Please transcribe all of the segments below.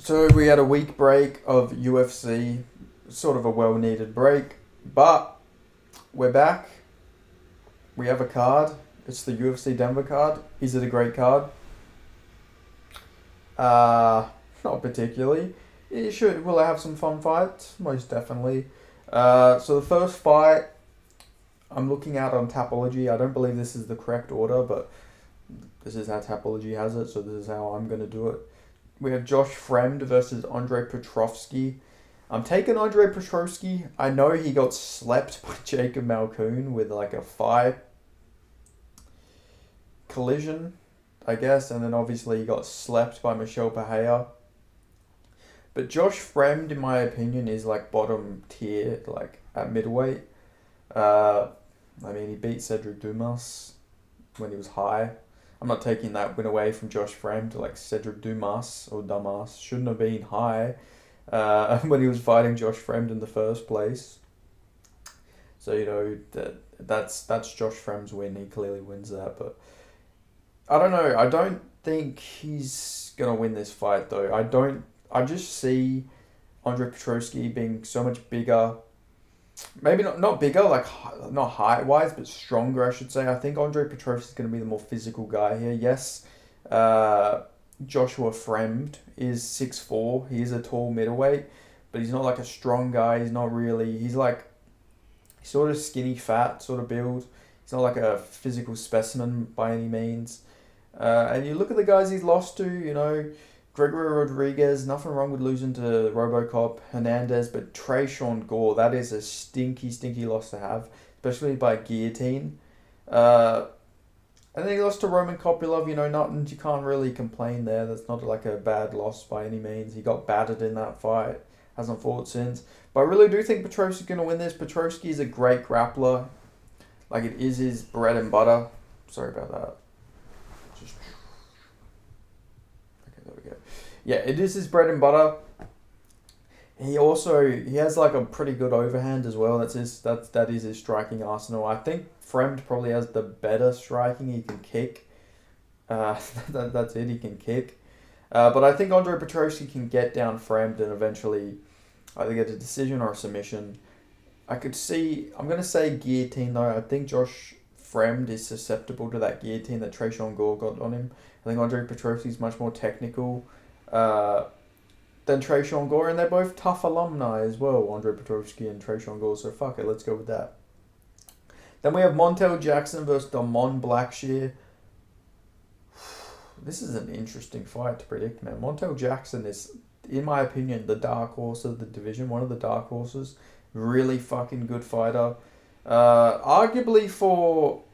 So we had a week break of UFC, sort of a well-needed break, but we're back. We have a card. It's the UFC Denver card. Is it a great card? Not particularly. It should. Will I have some fun fights? Most definitely. So the first fight I'm looking at on Tapology. I don't believe this is the correct order, but this is how Tapology has it, so this is how I'm going to do it. We have Josh Fremd versus Andre Petrovsky. I'm taking Andre Petrovsky. I know he got slept by Jacob Malkoun with like a thigh collision, I guess, and then obviously he got slept by Michel Pereira. But Josh Fremd, in my opinion, is like bottom tier, like at middleweight. He beat Cedric Dumas when he was high. I'm not taking that win away from Josh Fremd. Like Cedric Dumas or Damas shouldn't have been high when he was fighting Josh Fremd in the first place. So that's Josh Fremd's win. He clearly wins that, but I don't know. I don't think he's gonna win this fight though. I just see Andre Petrovsky being so much bigger. Maybe not bigger, like not height wise, but stronger, I should say. I think Andre Petrovsky is going to be the more physical guy here. Yes, Joshua Fremd is 6'4". He is a tall middleweight, but he's not like a strong guy. He's not really. He's like sort of skinny, fat sort of build. He's not like a physical specimen by any means. And you look at the guys he's lost to, Gregory Rodriguez, nothing wrong with losing to Robocop, Hernandez, but Trayshawn Gore, that is a stinky, stinky loss to have, especially by guillotine. And then he lost to Roman Kopylov, nothing, you can't really complain there. That's not like a bad loss by any means. He got battered in that fight, hasn't fought since. But I really do think Petrovsky's going to win this. Petrovsky is a great grappler. Like, it is his bread and butter. Sorry about that. Yeah, it is his bread and butter. He has like a pretty good overhand as well. That is his striking arsenal. I think Fremd probably has the better striking. He can kick. That's it. He can kick. But I think Andre Petrovsky can get down Fremd and eventually either get a decision or a submission. I'm going to say guillotine though. I think Josh Fremd is susceptible to that guillotine that Trayshawn Gore got on him. I think Andre Petrovsky is much more technical than Trayshawn Gore, and they're both tough alumni as well, Andre Petrovsky and Trayshawn Gore, so fuck it, let's go with that. Then we have Montel Jackson versus Damon Blackshear. This is an interesting fight to predict, man. Montel Jackson is, in my opinion, the dark horse of the division, one of the dark horses. Really fucking good fighter. Arguably for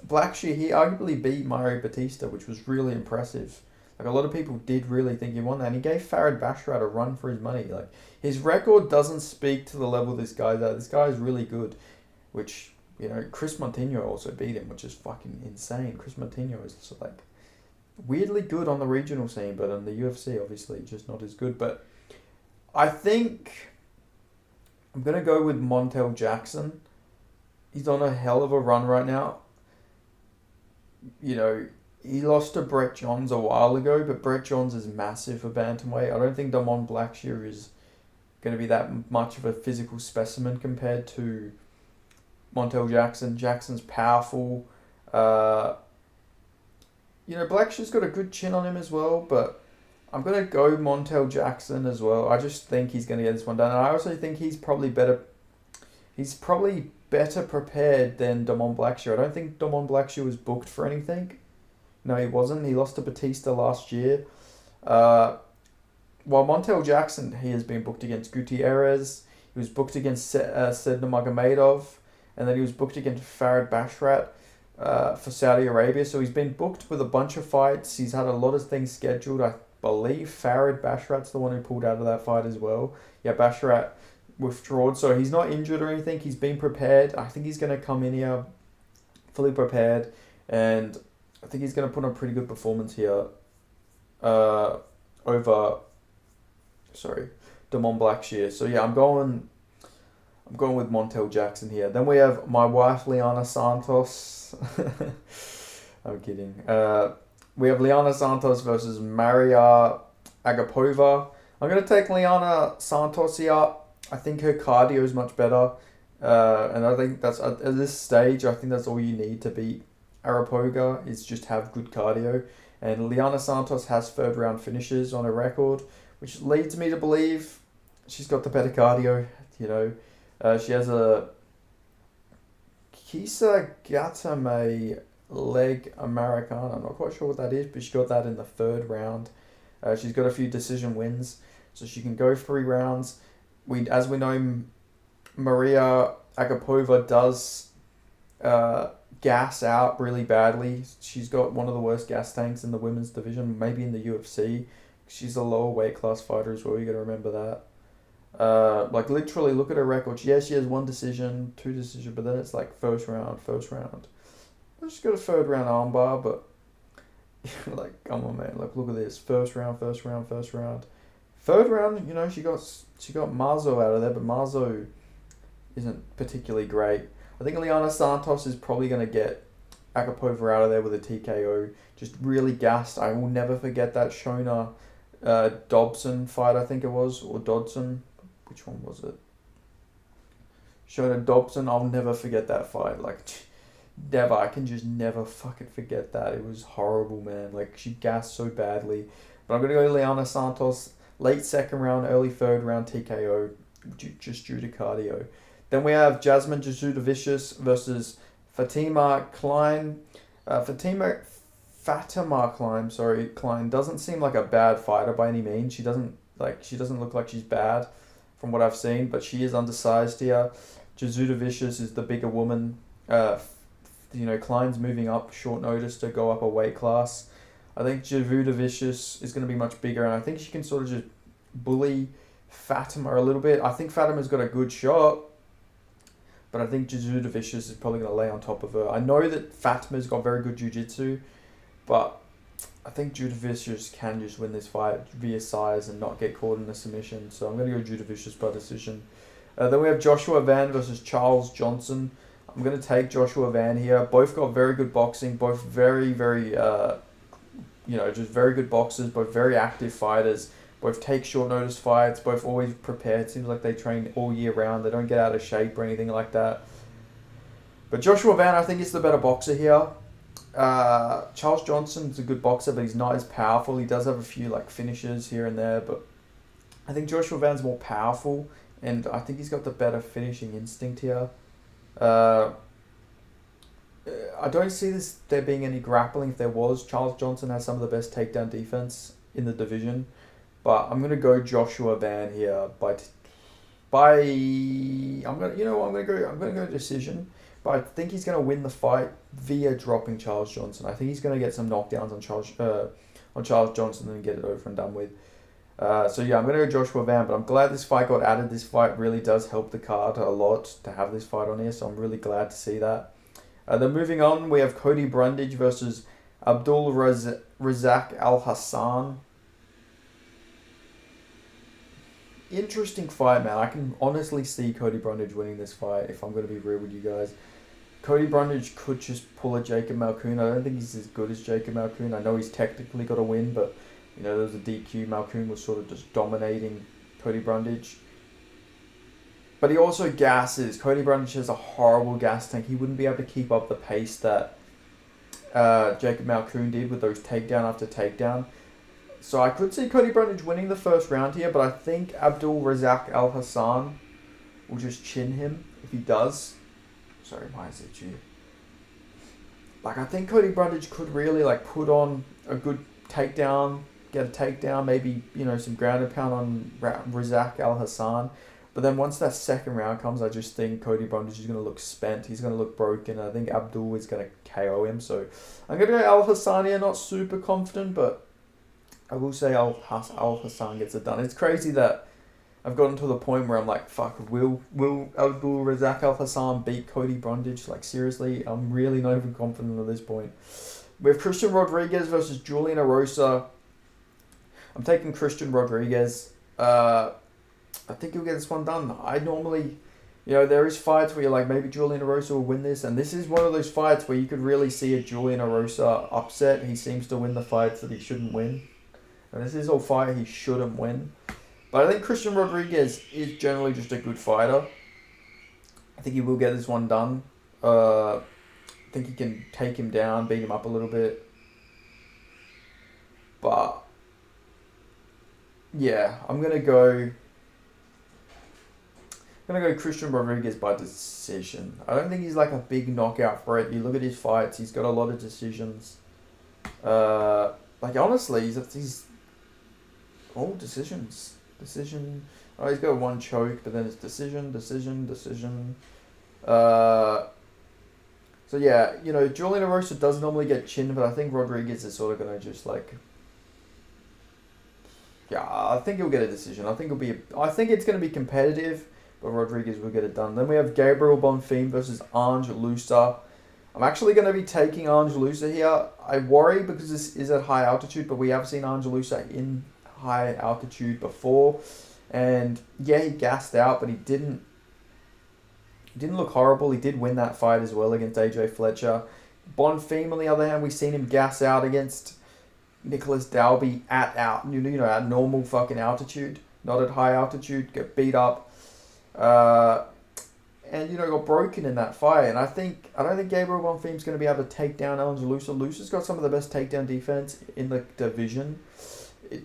Blackshear, he arguably beat Mario Batista, which was really impressive. Like, a lot of people did really think he won that, and he gave Farid Basharat a run for his money. Like, his record doesn't speak to the level this guy's at. This guy is really good, which, Chris Montigno also beat him, which is fucking insane. Chris Montigno is like weirdly good on the regional scene, but on the UFC, obviously, just not as good. But I think I'm going to go with Montel Jackson. He's on a hell of a run right now. He lost to Brett Johns a while ago, but Brett Johns is massive for bantamweight. I don't think Damon Blackshear is going to be that much of a physical specimen compared to Montel Jackson. Jackson's powerful. Blackshear's got a good chin on him as well, but I'm going to go Montel Jackson as well. I just think he's going to get this one done. And I also think he's probably better prepared than Damon Blackshear. I don't think Damon Blackshear was booked for anything. No, he wasn't. He lost to Batista last year. While Montel Jackson, he has been booked against Gutierrez. He was booked against Sedna Magomedov. And then he was booked against Farid Basharat for Saudi Arabia. So he's been booked with a bunch of fights. He's had a lot of things scheduled. I believe Farid Basharat's the one who pulled out of that fight as well. Yeah, Basharat withdrawn. So he's not injured or anything. He's been prepared. I think he's going to come in here fully prepared. And I think he's going to put on a pretty good performance here over Damon Blackshear. So yeah, I'm going with Montel Jackson here. Then we have my wife Liana Santos. I'm kidding. We have Liana Santos versus Maria Agapova. I'm going to take Liana Santos here. I think her cardio is much better. And I think that's at this stage, I think that's all you need to beat Arapoga is just have good cardio. And Liana Santos has third round finishes on her record, which leads me to believe she's got the better cardio. She has a Kisa Gatame leg Americana. I'm not quite sure what that is, but she got that in the third round. She's got a few decision wins, so she can go 3 rounds. As we know, Maria Agapova does gas out really badly. She's got one of the worst gas tanks in the women's division, maybe in the UFC. She's a lower weight class fighter as well, you got to remember that. Literally look at her record. She has 1 decision, 2 decisions, but then it's like first round. She's got a third round armbar, but come on, man. Look at this. First round. Third round, she got Marzo out of there, but Marzo isn't particularly great. I think Liana Santos is probably going to get Agapova out of there with a TKO. Just really gassed. I will never forget that Shona Dobson fight, I think it was, or Dodson. Which one was it? Shona Dobson. I'll never forget that fight. Never. I can just never fucking forget that. It was horrible, man. She gassed so badly. But I'm going to go Liana Santos. Late second round, early third round TKO, just due to cardio. Then we have Jasmine Jasudavicius versus Fatima Klein. Fatima Klein doesn't seem like a bad fighter by any means. She doesn't look like she's bad from what I've seen, but she is undersized here. Jasudavicius is the bigger woman. Klein's moving up short notice to go up a weight class. I think Jasudavicius is going to be much bigger, and I think she can sort of just bully Fatima a little bit. I think Fatima's got a good shot, but I think Jasudavicius is probably going to lay on top of her. I know that Fatima's got very good jiu-jitsu, but I think Jasudavicius can just win this fight via size and not get caught in a submission. So I'm going to go Jasudavicius by decision. Then we have Joshua Van versus Charles Johnson. I'm going to take Joshua Van here. Both got very good boxing. Both very, very, just very good boxers. Both very active fighters. Both take short notice fights. Both always prepared. Seems like they train all year round. They don't get out of shape or anything like that. But Joshua Van, I think, is the better boxer here. Charles Johnson's a good boxer, but he's not as powerful. He does have a few finishes here and there, but I think Joshua Van's more powerful, and I think he's got the better finishing instinct here. I don't see there being any grappling. If there was, Charles Johnson has some of the best takedown defense in the division, but I'm gonna go Joshua Van here I'm gonna go decision. But I think he's going to win the fight via dropping Charles Johnson. I think he's going to get some knockdowns on Charles Johnson and get it over and done with. I'm going to go Joshua Van, but I'm glad this fight got added. This fight really does help the card a lot to have this fight on here, so I'm really glad to see that. Then moving on, we have Cody Brundage versus Abdul Razak Al Hassan. Interesting fight, man. I can honestly see Cody Brundage winning this fight, if I'm going to be real with you guys. Cody Brundage could just pull a Jacob Malkoun. I don't think he's as good as Jacob Malkoun. I know he's technically got a win, but there was a DQ. Malkoun was sort of just dominating Cody Brundage. But he also gasses. Cody Brundage has a horrible gas tank. He wouldn't be able to keep up the pace that Jacob Malkoun did with those takedown after takedown. So I could see Cody Brundage winning the first round here, but I think Abdul Razak Al Hassan will just chin him if he does. Sorry, why is it you? I think Cody Brundage could really put on a good takedown, get a takedown, maybe some ground and pound on Razak Al Hassan. But then once that second round comes, I just think Cody Brundage is going to look spent. He's going to look broken. I think Abdul is going to KO him. So I'm going to go Al Hassan here. Not super confident, but I will say Al Hassan gets it done. It's crazy that I've gotten to the point where I'm like, fuck, will Abdul Razak Al Hassan beat Cody Brundage? Seriously, I'm really not even confident at this point. We have Christian Rodriguez versus Julian Erosa. I'm taking Christian Rodriguez. I think he'll get this one done. I normally, there is fights where you're like, maybe Julian Erosa will win this, and this is one of those fights where you could really see a Julian Erosa upset. He seems to win the fights that he shouldn't win. And this is all fight he shouldn't win. But I think Christian Rodriguez is generally just a good fighter. I think he will get this one done. I think he can take him down, beat him up a little bit. But yeah, I'm gonna go Christian Rodriguez by decision. I don't think he's like a big knockout threat. You look at his fights; he's got a lot of decisions. Like honestly, he's all decisions. Decision. Oh, he's got one choke, but then it's decision. So yeah, Julian Erosa does normally get chinned, but I think Rodriguez is sort of gonna just like. Yeah, I think he'll get a decision. I think it's gonna be competitive, but Rodriguez will get it done. Then we have Gabriel Bonfim versus Ange Lusa. I'm actually going to be taking Ange Lusa here. I worry because this is at high altitude, but we have seen Ange Lusa in high altitude before. And yeah, he gassed out, but he didn't look horrible. He did win that fight as well against AJ Fletcher. Bonfim, on the other hand, we've seen him gas out against Nicholas Dalby at normal fucking altitude, not at high altitude, get beat up. And got broken in that fight. And I don't think Gabriel Bonfim's going to be able to take down Ange Lusa. Lusa's got some of the best takedown defense in the division.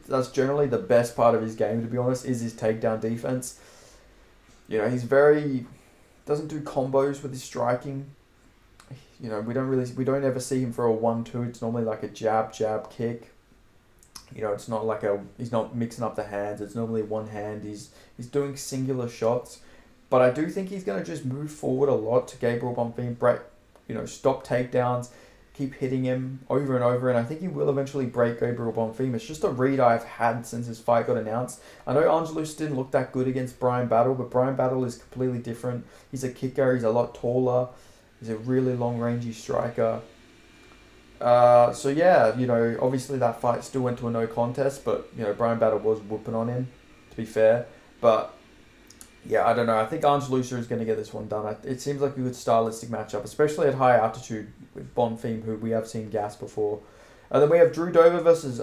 That's generally the best part of his game, to be honest, is his takedown defense. He's doesn't do combos with his striking. We don't ever see him for a 1-2. It's normally like a jab kick. It's not like he's not mixing up the hands. It's normally one hand. He's doing singular shots. But I do think he's going to just move forward a lot to Gabriel Bonfim, stop takedowns, keep hitting him over and over, and I think he will eventually break Gabriel Bonfim. It's just a read I've had since his fight got announced. I know Ange Lusa didn't look that good against Brian Battle, but Brian Battle is completely different. He's a kicker, he's a lot taller, he's a really long-rangey striker. So yeah, obviously that fight still went to a no contest, but, Brian Battle was whooping on him, to be fair. But yeah, I don't know. I think Ange Lusa is going to get this one done. It seems like a good stylistic matchup, especially at high altitude with Bonfim, who we have seen gas before. And then we have Drew Dober versus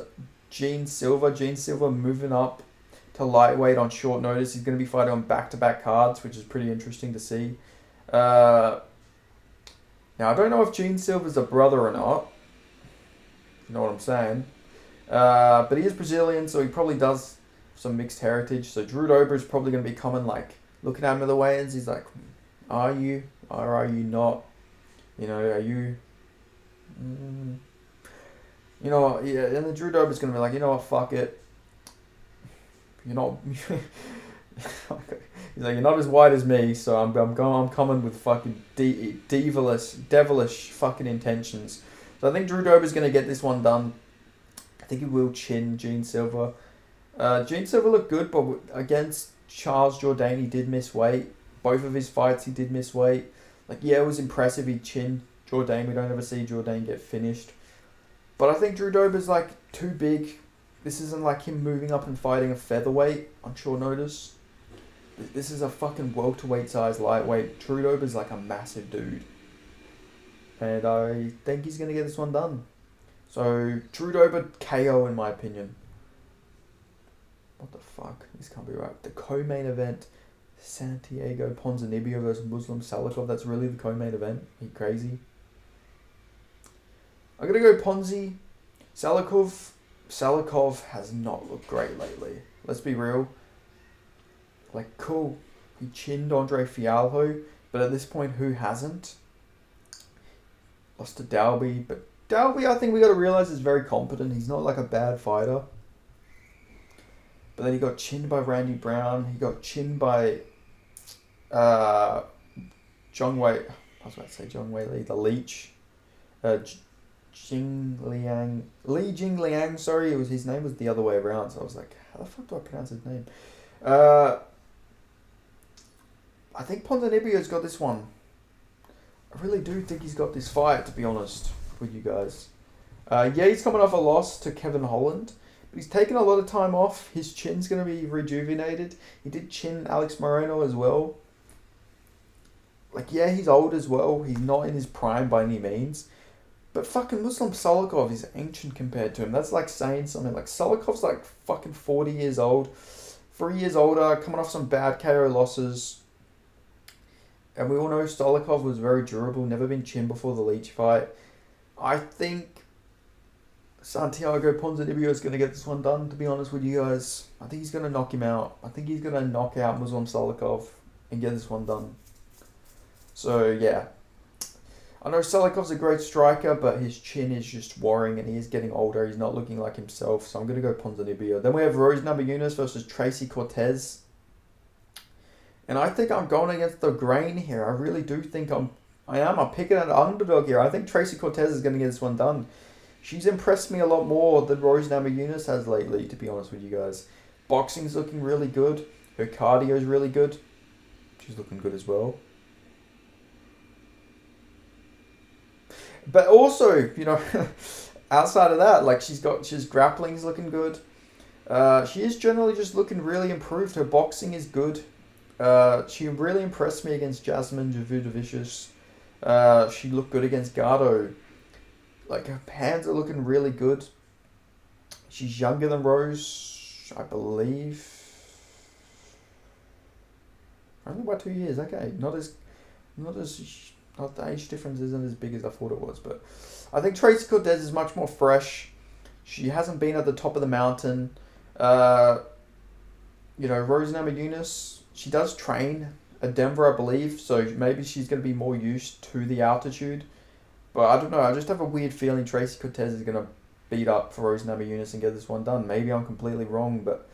Gene Silva. Gene Silva moving up to lightweight on short notice. He's going to be fighting on back-to-back cards, which is pretty interesting to see. Now, I don't know if Gene Silva's a brother or not. You know what I'm saying? But he is Brazilian, so he probably does some mixed heritage. So Drew Dober is probably going to be coming, like, looking at him in the weigh-ins. He's like, are you or are you not? Are you... yeah. And then Drew Dober's going to be like, fuck it. You're not... He's like, you're not as white as me, so I'm coming with fucking devilish fucking intentions. So I think Drew Dober's going to get this one done. I think he will chin Gene Silva. Gene Silva looked good, but against Charles Jourdain, he did miss weight. Both of his fights, he did miss weight. Like, yeah, it was impressive. He chinned Jourdain. We don't ever see Jourdain get finished. But I think Drew Dober's, like, too big. This isn't like him moving up and fighting a featherweight on short notice. This is a fucking welterweight size lightweight. Drew Dober's, like, a massive dude. And I think he's going to get this one done. So, Drew Dober KO, in my opinion. What the fuck? This can't be right. The co-main event, Santiago Ponzinibbio versus Muslim Salikov. That's really the co-main event. Are you crazy? I'm going to go Ponzi. Salikov has not looked great lately. Let's be real. Like, cool. He chinned Andre Fialho, but at this point, who hasn't? Lost to Dalby, but Dalby, I think we got to realize, is very competent. He's not like a bad fighter. But then he got chinned by Randy Brown. He got chinned by Zhang Wei. I was about to say Zhang Wei Li, the Leech. Li Jingliang, sorry. His name was the other way around. So I was like, how the fuck do I pronounce his name? I think Ponzinibbio's got this one. I really do think he's got this fight, to be honest with you guys. Yeah, he's coming off a loss to Kevin Holland. He's taken a lot of time off. His chin's going to be rejuvenated. He did chin Alex Moreno as well. Like, yeah, he's old as well. He's not in his prime by any means. But fucking Muslim Salikov is ancient compared to him. That's like saying something. Like, Salikov's like fucking 40 years old. 3 years older, coming off some bad KO losses. And we all know Stolikov was very durable, never been chinned before the Leech fight. I think Santiago Ponzinibbio is going to get this one done, to be honest with you guys. I think he's going to knock him out. I think he's going to knock out Muslim Stolikov and get this one done. So, yeah. I know Stolikov's a great striker, but his chin is just worrying and he is getting older. He's not looking like himself, so I'm going to go Ponzinibbio. Then we have Rose Namajunas versus Tracy Cortez. And I think I'm going against the grain here. I really do think I'm picking an underdog here. I think Tracy Cortez is going to get this one done. She's impressed me a lot more than Rose Namajunas has lately, to be honest with you guys. Boxing's looking really good. Her cardio is really good. She's looking good as well. But also, outside of that, like she's grappling's looking good. She is generally just looking really improved. Her boxing is good. She really impressed me against Jasmine Javudavicius. She looked good against Gardo. Like, her hands are looking really good. She's younger than Rose, I believe. Only by 2 years, okay. Not the age difference isn't as big as I thought it was, but I think Tracy Cortez is much more fresh. She hasn't been at the top of the mountain. Rose Namajunas, she does train at Denver, I believe, so maybe she's going to be more used to the altitude. But I don't know, I just have a weird feeling Tracy Cortez is going to beat up for Rose Namajunas and get this one done. Maybe I'm completely wrong, but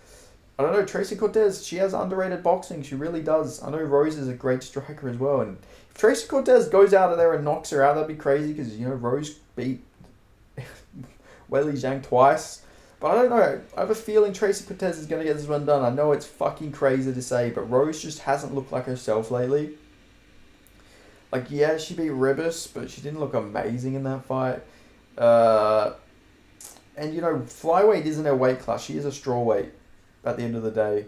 I don't know. Tracy Cortez, she has underrated boxing. She really does. I know Rose is a great striker as well. And if Tracy Cortez goes out of there and knocks her out, that'd be crazy because, Rose beat Weili Zhang twice. But I don't know. I have a feeling Tracy Cortez is going to get this one done. I know it's fucking crazy to say, but Rose just hasn't looked like herself lately. Like, yeah, she beat Ribis, but she didn't look amazing in that fight. And, flyweight isn't her weight class. She is a strawweight at the end of the day.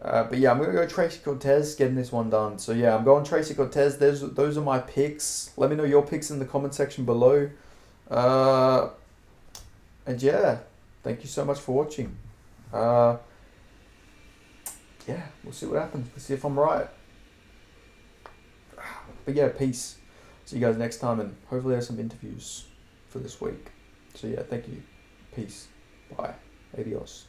But yeah, I'm going to go Tracy Cortez getting this one done. So yeah, I'm going Tracy Cortez. Those are my picks. Let me know your picks in the comment section below. And yeah, thank you so much for watching. Yeah, we'll see what happens. We'll see if I'm right. But yeah, peace. See you guys next time, and hopefully there's some interviews for this week. So yeah, thank you. Peace. Bye. Adios.